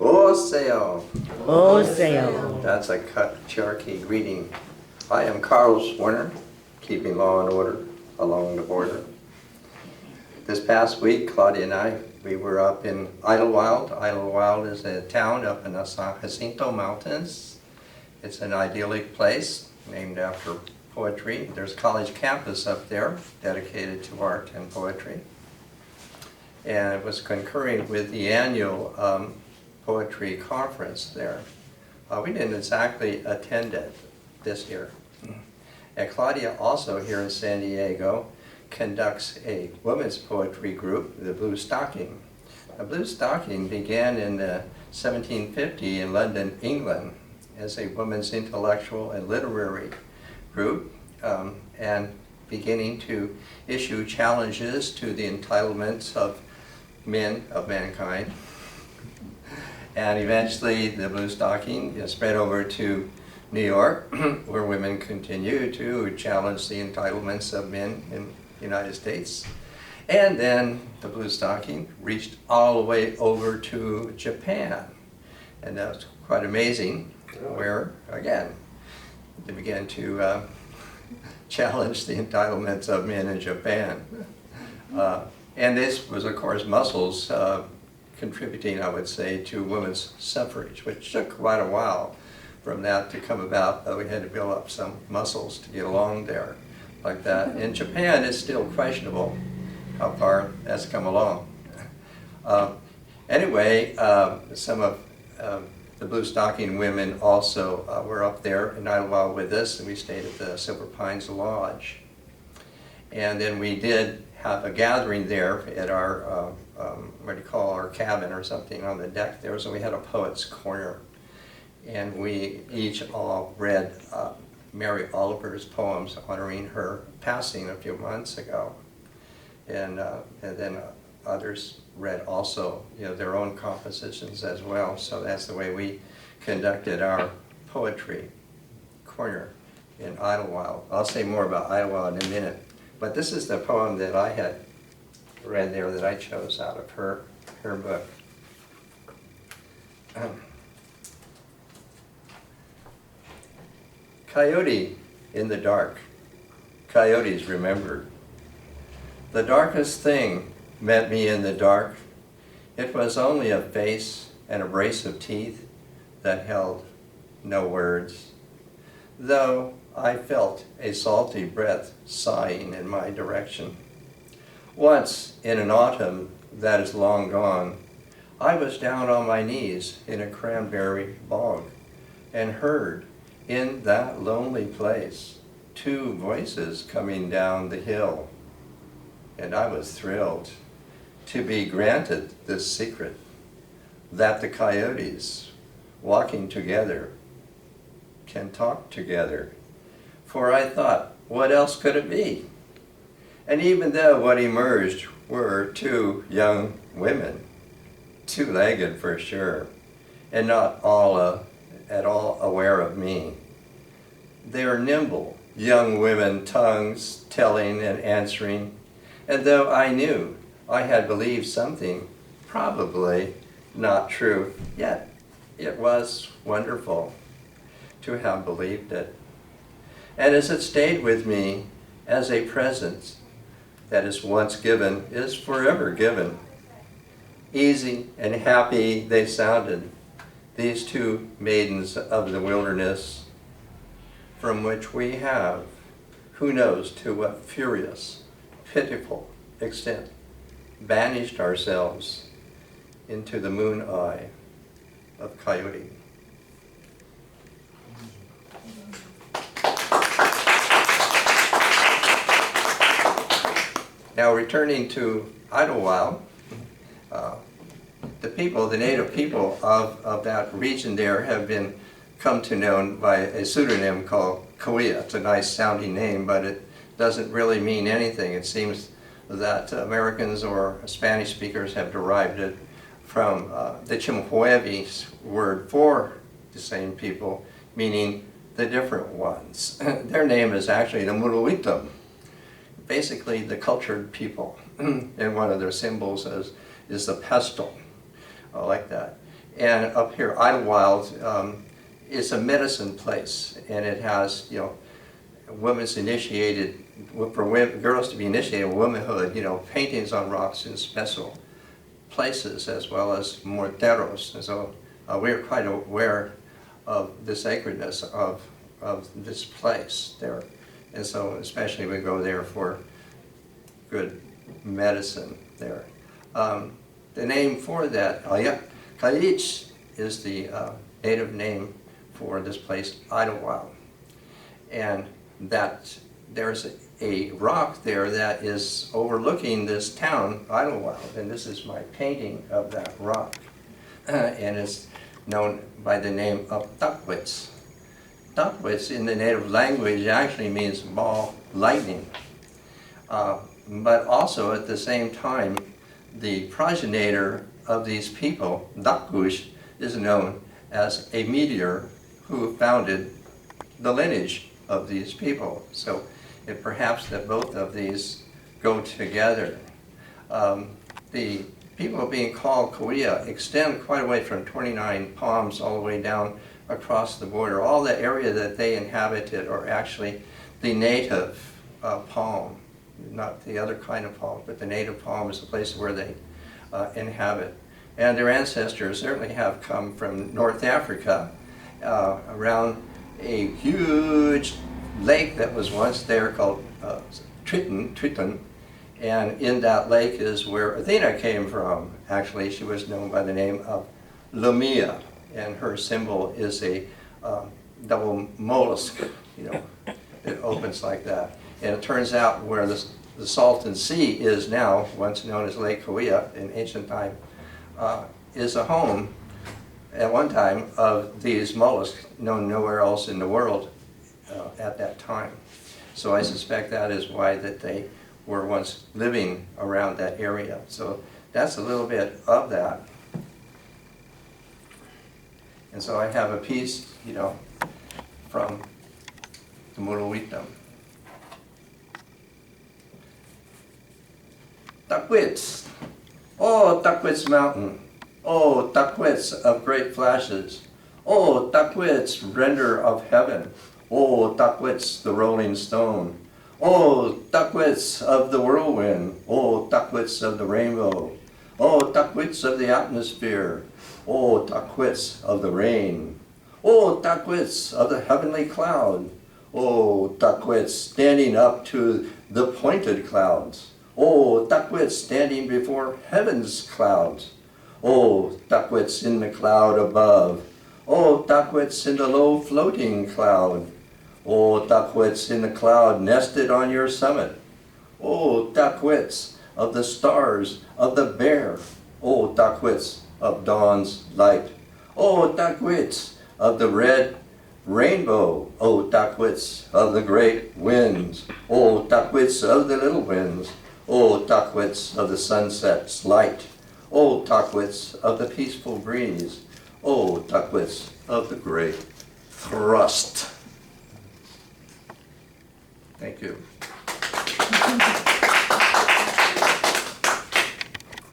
Oseo. Oseo. That's a Cherokee greeting. I am Carlos Werner, keeping law and order along the border. This past week, Claudia and I, we were up in Idlewild. Idlewild is a town up in the San Jacinto Mountains. It's an idyllic place named after poetry. There's a college campus up there dedicated to art and poetry. And it was concurring with the annual poetry conference there. We didn't exactly attend it this year. And Claudia also here in San Diego conducts a women's poetry group, the Blue Stocking. The Blue Stocking began in 1750 in London, England, as a women's intellectual and literary group, and beginning to issue challenges to the entitlements of men of mankind. And eventually the Blue Stocking spread over to New York, where women continue to challenge the entitlements of men in the United States. And then the Blue Stocking reached all the way over to Japan. And that's quite amazing, where, again, they began to challenge the entitlements of men in Japan. And this was, of course, muscles contributing, I would say, to women's suffrage, which took quite a while from that to come about, but we had to build up some muscles to get along there like that. In Japan, it's still questionable how far that's come along. Anyway, some of the Blue Stocking women also were up there in Idlewild with us, and we stayed at the Silver Pines Lodge. And then we did have a gathering there at our, what do you call, our cabin or something on the deck there. So we had a poet's corner. And we each all read Mary Oliver's poems honoring her passing a few months ago. And then others read also, their own compositions as well. So that's the way we conducted our poetry corner in Idlewild. I'll say more about Idlewild in a minute. But this is the poem that I had read there that I chose out of her book. Coyote in the dark. Coyotes remembered. The darkest thing met me in the dark. It was only a face and a brace of teeth that held no words, though I felt a salty breath sighing in my direction. Once, in an autumn that is long gone, I was down on my knees in a cranberry bog and heard, in that lonely place, two voices coming down the hill. And I was thrilled to be granted this secret, that the coyotes, walking together, can talk together. For I thought, what else could it be? And even though what emerged were two young women, two-legged for sure, and not at all aware of me, they are nimble, young women, tongues telling and answering, and though I knew I had believed something probably not true, yet it was wonderful to have believed it. And as it stayed with me as a presence that is once given is forever given. Easy and happy they sounded, these two maidens of the wilderness, from which we have, who knows to what furious, pitiful extent, banished ourselves into the moon eye of Coyote. Now returning to Idlewild, the people, the native people of that region there have been come to known by a pseudonym called Coyote. It's a nice sounding name, but it doesn't really mean anything. It seems that Americans or Spanish speakers have derived it from the Chimhuevi word for the same people, meaning the different ones. Their name is actually the Muluitum, basically the cultured people. And one of their symbols is the pestle, like that. And up here, Idlewild, is a medicine place, and it has, women's initiated, for women, girls to be initiated in womanhood, paintings on rocks in special places, as well as morteros. And so we are quite aware of the sacredness of this place there. And so especially we go there for good medicine there. The name for that, Coyote, is the native name for this place, Idlewild. And that there's a rock there that is overlooking this town, Idlewild, and this is my painting of that rock. And it's known by the name of Duckwitz. Duckwitz in the native language actually means ball lightning. But also at the same time, the progenitor of these people, Dakkush, is known as a meteor who founded the lineage of these people. So it perhaps that both of these go together. The people being called Kauai extend quite away from 29 Palms all the way down across the border. All the area that they inhabited are actually the native palm, not the other kind of palm, but the native palm is the place where they inhabit. And their ancestors certainly have come from North Africa, around a huge lake that was once there called Triton, and in that lake is where Athena came from. Actually, she was known by the name of Lamia, and her symbol is a double mollusk, that opens like that. And it turns out where the Salton Sea is now, once known as Lake Kauai in ancient time, is a home at one time of these mollusks known nowhere else in the world at that time. So I suspect that is why that they were once living around that area. So that's a little bit of that. And so I have a piece, from the Murawitam. Duckwitz. Oh, Duckwitz Mountain. Oh, Duckwitz of great flashes. Oh, Duckwitz, render of heaven. Oh, Duckwitz, the rolling stone. Oh, Duckwitz of the whirlwind. Oh, Duckwitz of the rainbow. Oh, Duckwitz of the atmosphere. Oh, Duckwitz of the rain. Oh, Duckwitz of the heavenly cloud. Oh, Duckwitz standing up to the pointed clouds. Oh, Duckwitz standing before heaven's clouds. Oh, Duckwitz in the cloud above. Oh, Duckwitz in the low floating cloud. Oh, Duckwitz in the cloud nested on your summit. Oh, Duckwitz of the stars of the bear. Oh, Duckwitz of dawn's light. Oh, Duckwitz of the red rainbow. Oh, Duckwitz of the great winds. Oh, Duckwitz of the little winds. Oh, Duckwitz of the sunset's light. Oh, Duckwitz of the peaceful breeze. Oh, Duckwitz of the great thrust. Thank you.